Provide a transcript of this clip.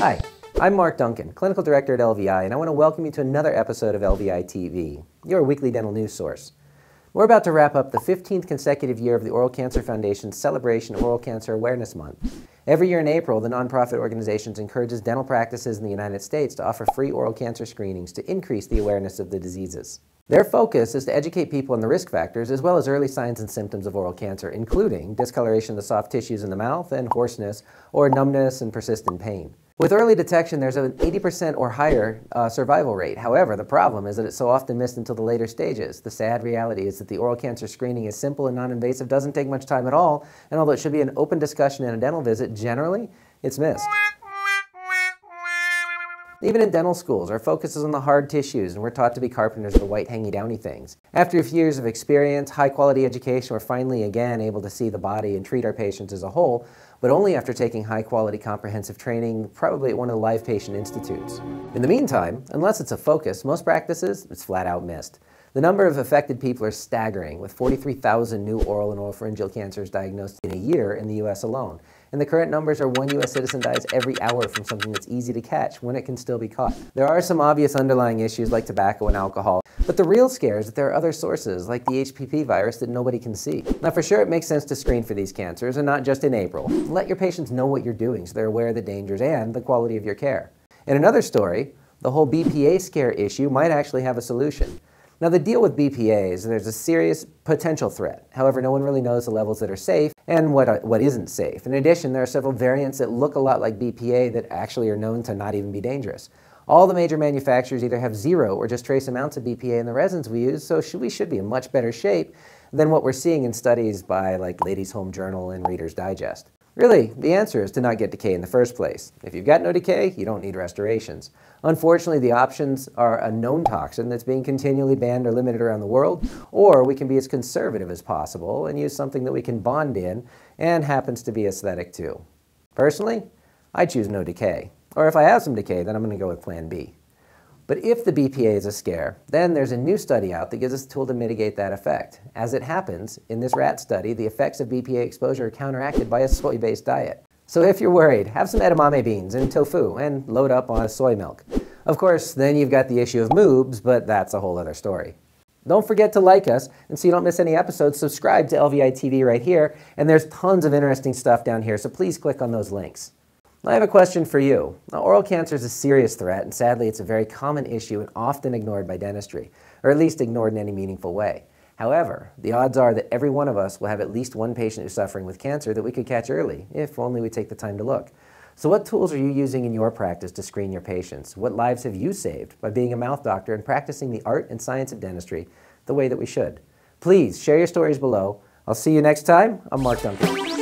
Hi, I'm Mark Duncan, Clinical Director at LVI, and I want to welcome you to another episode of LVI TV, your weekly dental news source. We're about to wrap up the 15th consecutive year of the Oral Cancer Foundation's celebration of Oral Cancer Awareness Month. Every year in April, the nonprofit organization encourages dental practices in the United States to offer free oral cancer screenings to increase the awareness of the diseases. Their focus is to educate people on the risk factors as well as early signs and symptoms of oral cancer, including discoloration of the soft tissues in the mouth and hoarseness or numbness and persistent pain. With early detection, there's an 80% or higher survival rate. However, the problem is that it's so often missed until the later stages. The sad reality is that the oral cancer screening is simple and non-invasive, doesn't take much time at all, and although it should be an open discussion in a dental visit, generally, it's missed. Even in dental schools, our focus is on the hard tissues, and we're taught to be carpenters of the white, hangy, downy things. After a few years of experience, high-quality education, we're finally again able to see the body and treat our patients as a whole, but only after taking high-quality comprehensive training, probably at one of the live patient institutes. In the meantime, unless it's a focus, most practices, it's flat out missed. The number of affected people are staggering, with 43,000 new oral and oropharyngeal cancers diagnosed in a year in the U.S. alone. And the current numbers are one U.S. citizen dies every hour from something that's easy to catch when it can still be caught. There are some obvious underlying issues like tobacco and alcohol, but the real scare is that there are other sources like the HPV virus that nobody can see. Now for sure it makes sense to screen for these cancers, and not just in April. Let your patients know what you're doing so they're aware of the dangers and the quality of your care. In another story, the whole BPA scare issue might actually have a solution. Now the deal with BPA is there's a serious potential threat. However, no one really knows the levels that are safe and what isn't safe. In addition, there are several variants that look a lot like BPA that actually are known to not even be dangerous. All the major manufacturers either have zero or just trace amounts of BPA in the resins we use, so we should be in much better shape than what we're seeing in studies by like Ladies' Home Journal and Reader's Digest. Really, the answer is to not get decay in the first place. If you've got no decay, you don't need restorations. Unfortunately, the options are a known toxin that's being continually banned or limited around the world, or we can be as conservative as possible and use something that we can bond in and happens to be aesthetic too. Personally, I choose no decay. Or if I have some decay, then I'm going to go with Plan B. But if the BPA is a scare, then there's a new study out that gives us a tool to mitigate that effect. As it happens, in this rat study, the effects of BPA exposure are counteracted by a soy-based diet. So if you're worried, have some edamame beans and tofu and load up on soy milk. Of course, then you've got the issue of moobs, but that's a whole other story. Don't forget to like us, and so you don't miss any episodes, subscribe to LVI TV right here, and there's tons of interesting stuff down here, so please click on those links. I have a question for you. Now, oral cancer is a serious threat, and sadly it's a very common issue and often ignored by dentistry, or at least ignored in any meaningful way. However, the odds are that every one of us will have at least one patient who's suffering with cancer that we could catch early, if only we take the time to look. So what tools are you using in your practice to screen your patients? What lives have you saved by being a mouth doctor and practicing the art and science of dentistry the way that we should? Please share your stories below. I'll see you next time. I'm Mark Duncan.